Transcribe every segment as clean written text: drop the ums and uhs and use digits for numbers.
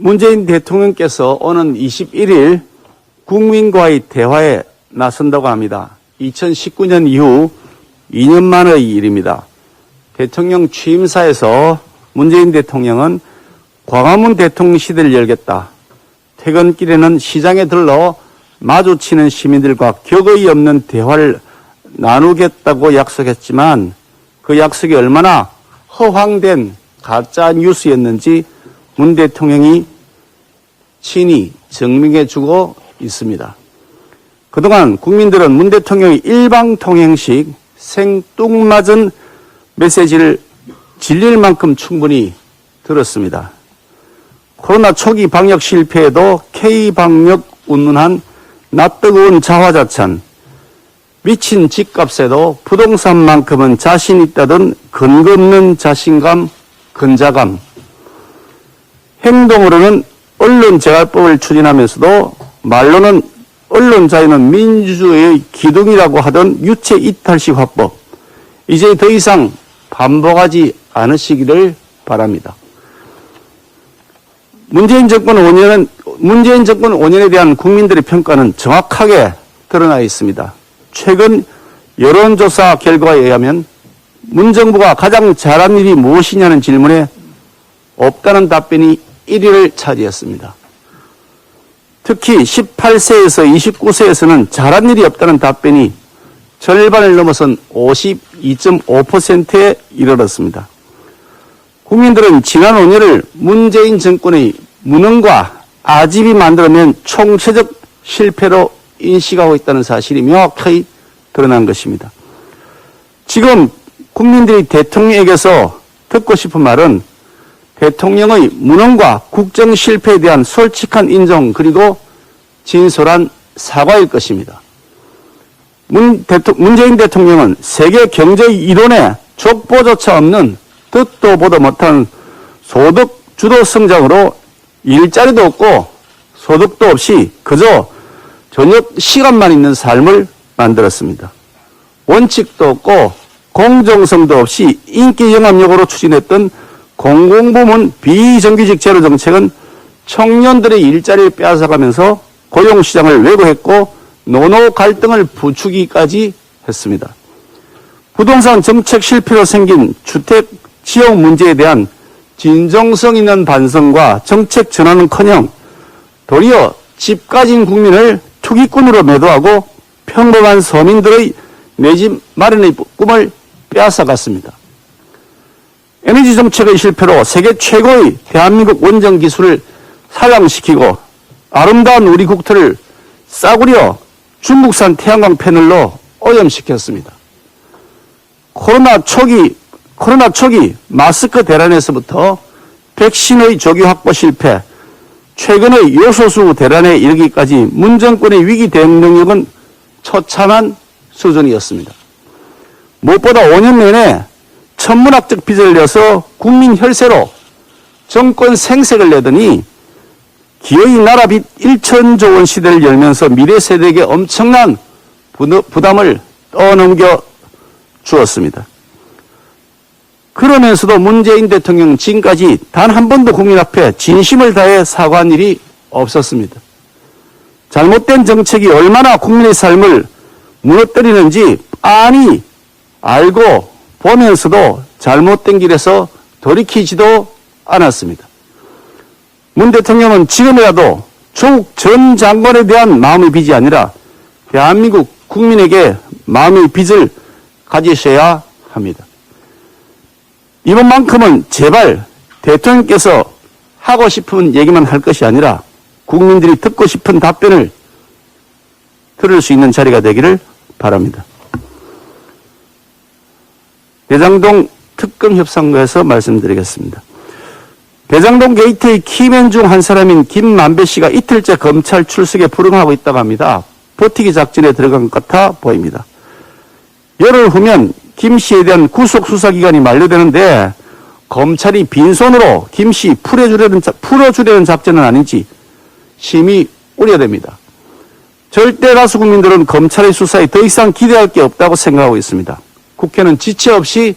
문재인 대통령께서 오는 21일 국민과의 대화에 나선다고 합니다. 2019년 이후 2년 만의 일입니다. 대통령 취임사에서 문재인 대통령은 광화문 대통령실을 열겠다. 퇴근길에는 시장에 들러 마주치는 시민들과 격의 없는 대화를 나누겠다고 약속했지만 그 약속이 얼마나 허황된 가짜 뉴스였는지 문 대통령이 친히 증명해주고 있습니다. 그동안 국민들은 문 대통령의 일방통행식 생뚱맞은 메시지를 질릴 만큼 충분히 들었습니다. 코로나 초기 방역 실패에도 K방역 운운한 낯뜨거운 자화자찬, 미친 집값에도 부동산만큼은 자신 있다던 근거 없는 자신감, 근자감, 행동으로는 언론재갈법을 추진하면서도 말로는 언론 자유는 민주주의의 기둥이라고 하던 유체 이탈식 화법, 이제 더 이상 반복하지 않으시기를 바랍니다. 문재인 정권 5년에 대한 국민들의 평가는 정확하게 드러나 있습니다. 최근 여론조사 결과에 의하면 문 정부가 가장 잘한 일이 무엇이냐는 질문에 없다는 답변이 1위를 차지했습니다. 특히 18세에서 29세에서는 잘한 일이 없다는 답변이 절반을 넘어선 52.5%에 이르렀습니다. 국민들은 지난 5년을 문재인 정권의 무능과 아집이 만들어낸 총체적 실패로 인식하고 있다는 사실이 명확히 드러난 것입니다. 지금 국민들이 대통령에게서 듣고 싶은 말은 대통령의 무능과 국정 실패에 대한 솔직한 인정 그리고 진솔한 사과일 것입니다. 문재인 대통령은 세계 경제 이론에 족보조차 없는 듣도 보도 못한 소득 주도 성장으로 일자리도 없고 소득도 없이 그저 저녁 시간만 있는 삶을 만들었습니다. 원칙도 없고 공정성도 없이 인기 영합력으로 추진했던 공공부문 비정규직 제로 정책은 청년들의 일자리를 빼앗아가면서 고용시장을 왜곡했고 노노 갈등을 부추기까지 했습니다. 부동산 정책 실패로 생긴 주택 지역 문제에 대한 진정성 있는 반성과 정책 전환은커녕 도리어 집 가진 국민을 투기꾼으로 매도하고 평범한 서민들의 내 집 마련의 꿈을 빼앗아갔습니다. 에너지 정책의 실패로 세계 최고의 대한민국 원전 기술을 사양시키고 아름다운 우리 국토를 싸구려 중국산 태양광 패널로 오염시켰습니다. 코로나 초기 마스크 대란에서부터 백신의 조기 확보 실패, 최근의 요소수 대란에 이르기까지 문 정권의 위기 대응 능력은 처참한 수준이었습니다. 무엇보다 5년 내내 천문학적 빚을 내서 국민 혈세로 정권 생색을 내더니 기어이 나라빚 1천조 원 시대를 열면서 미래 세대에게 엄청난 부담을 떠넘겨 주었습니다. 그러면서도 문재인 대통령 지금까지 단 한 번도 국민 앞에 진심을 다해 사과한 일이 없었습니다. 잘못된 정책이 얼마나 국민의 삶을 무너뜨리는지 빤히 알고 보면서도 잘못된 길에서 돌이키지도 않았습니다. 문 대통령은 지금이라도 조국 전 장관에 대한 마음의 빚이 아니라 대한민국 국민에게 마음의 빚을 가지셔야 합니다. 이번만큼은 제발 대통령께서 하고 싶은 얘기만 할 것이 아니라 국민들이 듣고 싶은 답변을 들을 수 있는 자리가 되기를 바랍니다. 대장동 특검협상과에서 말씀드리겠습니다. 대장동 게이트의 키맨 중 한 사람인 김만배 씨가 이틀째 검찰 출석에 불응하고 있다고 합니다. 버티기 작전에 들어간 것 같아 보입니다. 열흘 후면 김 씨에 대한 구속 수사 기간이 만료되는데 검찰이 빈손으로 김 씨 풀어주려는 작전은 아닌지 심히 우려됩니다. 절대 다수 국민들은 검찰의 수사에 더 이상 기대할 게 없다고 생각하고 있습니다. 국회는 지체 없이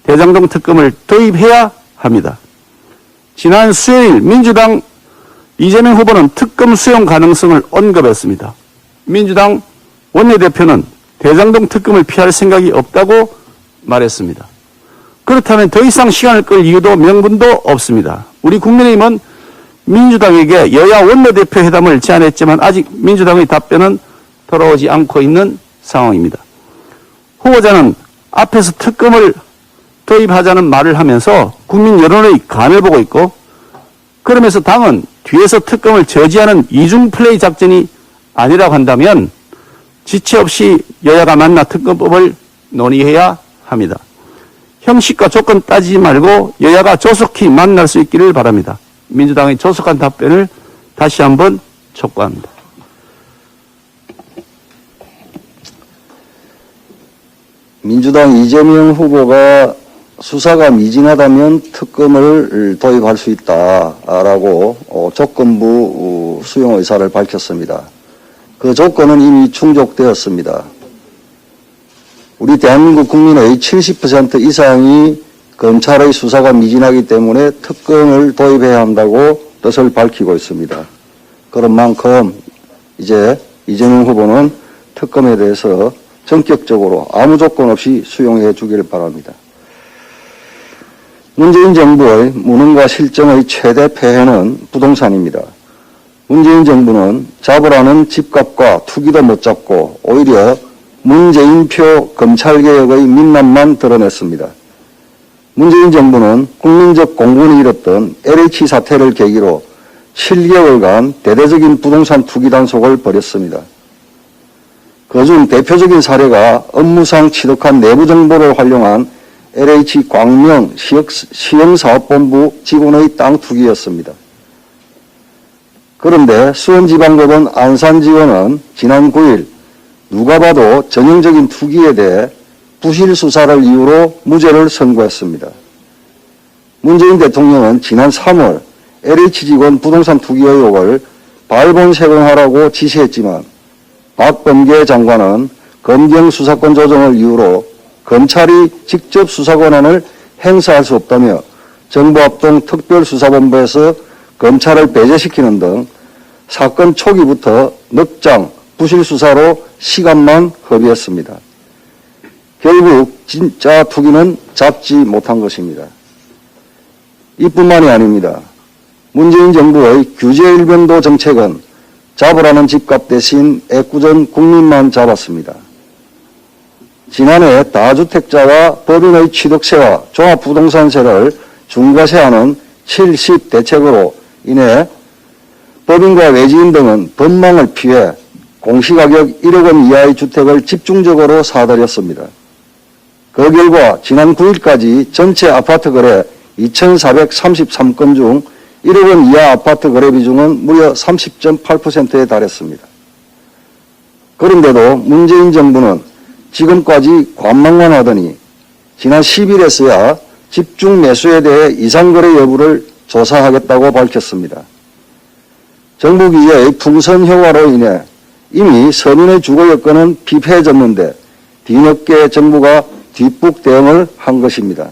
대장동 특검을 도입해야 합니다. 지난 수요일 민주당 이재명 후보는 특검 수용 가능성을 언급했습니다. 민주당 원내대표는 대장동 특검을 피할 생각이 없다고 말했습니다. 그렇다면 더 이상 시간을 끌 이유도 명분도 없습니다. 우리 국민의힘은 민주당에게 여야 원내대표 회담을 제안했지만 아직 민주당의 답변은 돌아오지 않고 있는 상황입니다. 후보자는 앞에서 특검을 도입하자는 말을 하면서 국민 여론의 간을 보고 있고, 그러면서 당은 뒤에서 특검을 저지하는 이중 플레이 작전이 아니라고 한다면 지체 없이 여야가 만나 특검법을 논의해야 합니다. 형식과 조건 따지지 말고 여야가 조속히 만날 수 있기를 바랍니다. 민주당의 조속한 답변을 다시 한번 촉구합니다. 민주당 이재명 후보가 수사가 미진하다면 특검을 도입할 수 있다라고 조건부 수용 의사를 밝혔습니다. 그 조건은 이미 충족되었습니다. 우리 대한민국 국민의 70% 이상이 검찰의 수사가 미진하기 때문에 특검을 도입해야 한다고 뜻을 밝히고 있습니다. 그런 만큼 이제 이재명 후보는 특검에 대해서 전격적으로 아무 조건 없이 수용해 주기를 바랍니다. 문재인 정부의 무능과 실정의 최대 폐해는 부동산입니다. 문재인 정부는 잡으라는 집값과 투기도 못 잡고 오히려 문재인표 검찰개혁의 민낯만 드러냈습니다. 문재인 정부는 국민적 공분을 잃었던 LH 사태를 계기로 7개월간 대대적인 부동산 투기 단속을 벌였습니다. 그중 대표적인 사례가 업무상 취득한 내부 정보를 활용한 LH 광명 시형사업본부 직원의 땅 투기였습니다. 그런데 수원지방법원 안산지원은 지난 9일 누가 봐도 전형적인 투기에 대해 부실 수사를 이유로 무죄를 선고했습니다. 문재인 대통령은 지난 3월 LH 직원 부동산 투기 의혹을 발본색원하라고 지시했지만 박범계 장관은 검경 수사권 조정을 이유로 검찰이 직접 수사 권한을 행사할 수 없다며 정부합동 특별수사본부에서 검찰을 배제시키는 등 사건 초기부터 넉장 부실 수사로 시간만 허비했습니다. 결국 진짜 투기는 잡지 못한 것입니다. 이뿐만이 아닙니다. 문재인 정부의 규제일변도 정책은 잡으라는 집값 대신 애꿎은 국민만 잡았습니다. 지난해 다주택자와 법인의 취득세와 종합부동산세를 중과세하는 70 대책으로 인해 법인과 외지인 등은 법망을 피해 공시가격 1억 원 이하의 주택을 집중적으로 사들였습니다. 그 결과 지난 9일까지 전체 아파트 거래 2,433건 중 1억 원 이하 아파트 거래 비중은 무려 30.8%에 달했습니다. 그런데도 문재인 정부는 지금까지 관망만 하더니 지난 10일에서야 집중 매수에 대해 이상거래 여부를 조사하겠다고 밝혔습니다. 정부 기재의 풍선 효과로 인해 이미 서민의 주거 여건은 피폐해졌는데 뒤늦게 정부가 뒷북 대응을 한 것입니다.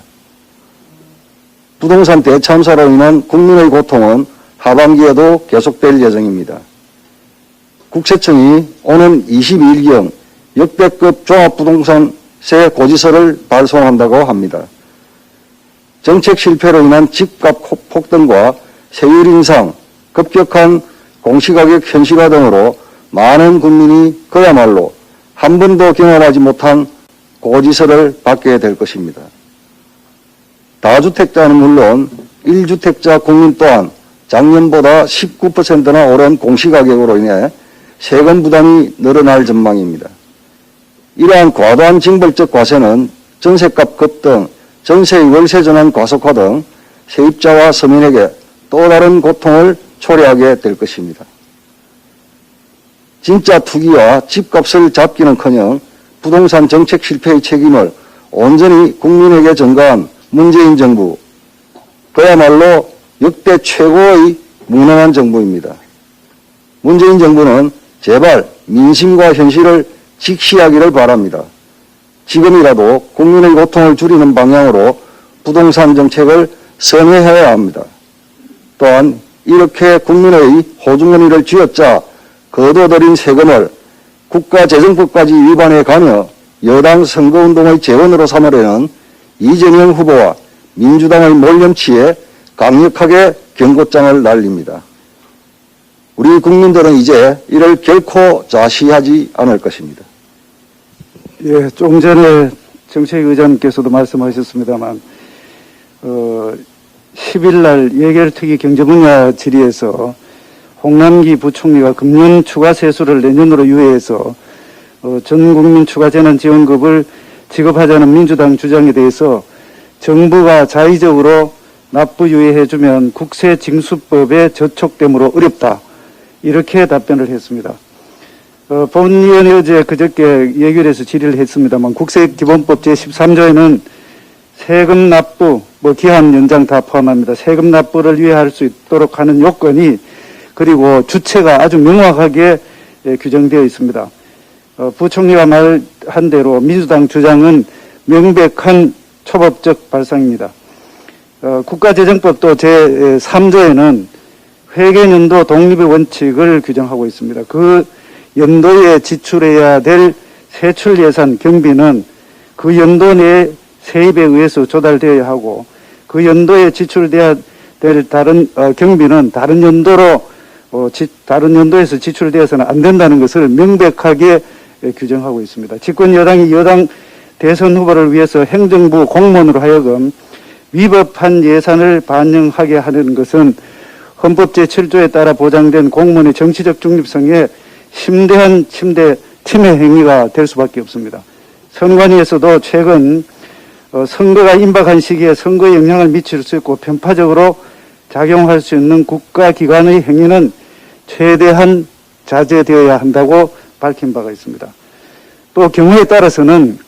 부동산 대참사로 인한 국민의 고통은 하반기에도 계속될 예정입니다. 국세청이 오는 22일경 역대급 종합부동산세 고지서를 발송한다고 합니다. 정책 실패로 인한 집값 폭등과 세율 인상, 급격한 공시가격 현실화 등으로 많은 국민이 그야말로 한 번도 경험하지 못한 고지서를 받게 될 것입니다. 다주택자는 물론 1주택자 국민 또한 작년보다 19%나 오른 공시가격으로 인해 세금 부담이 늘어날 전망입니다. 이러한 과도한 징벌적 과세는 전세값 급등, 전세의 월세 전환 과속화 등 세입자와 서민에게 또 다른 고통을 초래하게 될 것입니다. 진짜 투기와 집값을 잡기는커녕 부동산 정책 실패의 책임을 온전히 국민에게 전가한 문재인 정부, 그야말로 역대 최고의 무능한 정부입니다. 문재인 정부는 제발 민심과 현실을 직시하기를 바랍니다. 지금이라도 국민의 고통을 줄이는 방향으로 부동산 정책을 선회해야 합니다. 또한 이렇게 국민의 호주머니를 쥐어짜 거둬들인 세금을 국가재정법까지 위반해 가며 여당 선거운동의 재원으로 삼으려는 이재명 후보와 민주당의 몰염치에 강력하게 경고장을 날립니다. 우리 국민들은 이제 이를 결코 좌시하지 않을 것입니다. 예, 조금 전에 정책위 의장님께서도 말씀하셨습니다만, 10일 날 예결특위 경제분야 질의에서 홍남기 부총리가 금년 추가 세수를 내년으로 유예해서 전 국민 추가 재난지원금을 지급하자는 민주당 주장에 대해서 정부가 자의적으로 납부 유예해주면 국세징수법에 저촉되므로 어렵다. 이렇게 답변을 했습니다. 본위원회 어제 그저께 예결에서 질의를 했습니다만 국세기본법 제13조에는 세금 납부, 기한 연장 다 포함합니다. 세금 납부를 유예할 수 있도록 하는 요건이 그리고 주체가 아주 명확하게 규정되어 있습니다. 부총리가 말한 대로 민주당 주장은 명백한 초법적 발상입니다. 국가재정법도 제3조에는 회계연도 독립의 원칙을 규정하고 있습니다. 그 연도에 지출해야 될 세출 예산 경비는 그 연도 내 세입에 의해서 조달되어야 하고 그 연도에 지출돼야 될 다른 경비는 다른 연도에서 지출되어서는 안 된다는 것을 명백하게 규정하고 있습니다. 집권 여당이 여당 대선 후보를 위해서 행정부 공무원으로 하여금 위법한 예산을 반영하게 하는 것은 헌법 제7조에 따라 보장된 공무원의 정치적 중립성에 심대한 침해 행위가 될 수밖에 없습니다. 선관위에서도 최근 선거가 임박한 시기에 선거에 영향을 미칠 수 있고 편파적으로 작용할 수 있는 국가기관의 행위는 최대한 자제되어야 한다고 밝힌 바가 있습니다. 또 경우에 따라서는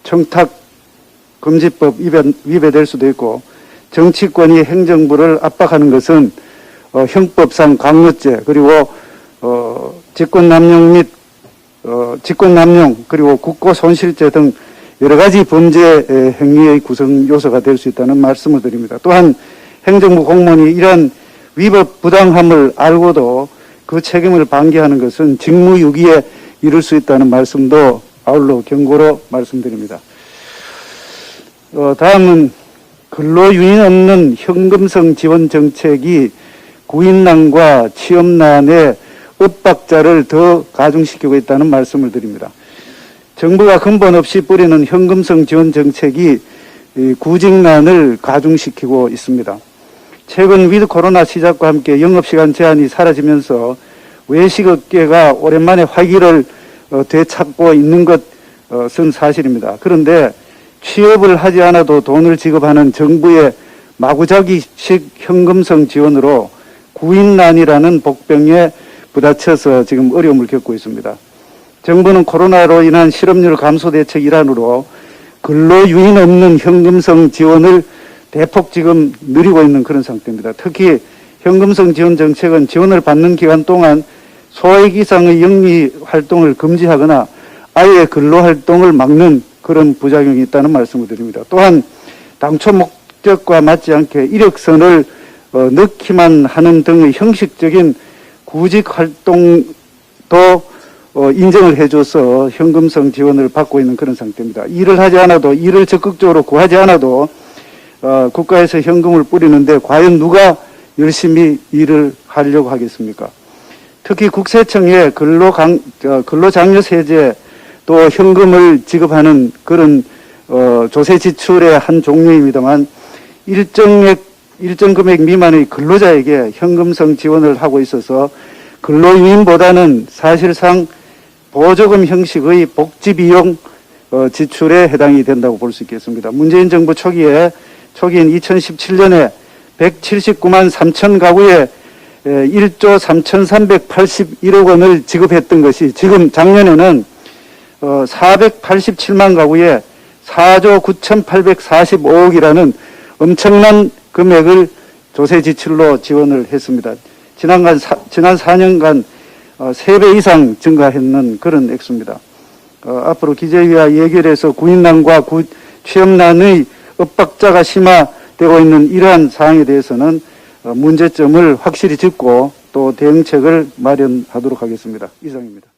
청탁금지법 위배될 수도 있고 정치권이 행정부를 압박하는 것은 형법상 강요죄 그리고 직권남용 그리고 국고손실죄 등 여러 가지 범죄 행위의 구성 요소가 될 수 있다는 말씀을 드립니다. 또한 행정부 공무원이 이러한 위법 부당함을 알고도 그 책임을 방기하는 것은 직무유기에 이를 수 있다는 말씀도 아울러 경고로 말씀드립니다. 다음은 근로유인 없는 현금성 지원 정책이 구인난과 취업난의 엇박자를 더 가중시키고 있다는 말씀을 드립니다. 정부가 근본 없이 뿌리는 현금성 지원 정책이 구직난을 가중시키고 있습니다. 최근 위드 코로나 시작과 함께 영업시간 제한이 사라지면서 외식업계가 오랜만에 활기를 되찾고 있는 것은 사실입니다. 그런데 취업을 하지 않아도 돈을 지급하는 정부의 마구잡이식 현금성 지원으로 구인난이라는 복병에 부딪혀서 지금 어려움을 겪고 있습니다. 정부는 코로나로 인한 실업률 감소 대책 일환으로 근로유인 없는 현금성 지원을 대폭 지금 누리고 있는 그런 상태입니다. 특히 현금성 지원 정책은 지원을 받는 기간 동안 소액 이상의 영리 활동을 금지하거나 아예 근로활동을 막는 그런 부작용이 있다는 말씀을 드립니다. 또한 당초 목적과 맞지 않게 이력서를 넣기만 하는 등의 형식적인 구직 활동도 인정을 해줘서 현금성 지원을 받고 있는 그런 상태입니다. 일을 적극적으로 구하지 않아도 국가에서 현금을 뿌리는데 과연 누가 열심히 일을 하려고 하겠습니까? 특히 국세청의 근로장려 세제 또 현금을 지급하는 그런 조세 지출의 한 종류입니다만 일정 금액 미만의 근로자에게 현금성 지원을 하고 있어서 근로유인보다는 사실상 보조금 형식의 복지비용 지출에 해당이 된다고 볼 수 있겠습니다. 문재인 정부 초기인 2017년에 179만 3천 가구에 1조 3,381억 원을 지급했던 것이 지금 작년에는 487만 가구에 4조 9,845억이라는 엄청난 금액을 조세 지출로 지원을 했습니다. 지난 4년간 3배 이상 증가했는 그런 액수입니다. 앞으로 기재위와 예결해서 구인난과 취업난의 엇박자가 심화되고 있는 이러한 사항에 대해서는 문제점을 확실히 짚고 또 대응책을 마련하도록 하겠습니다. 이상입니다.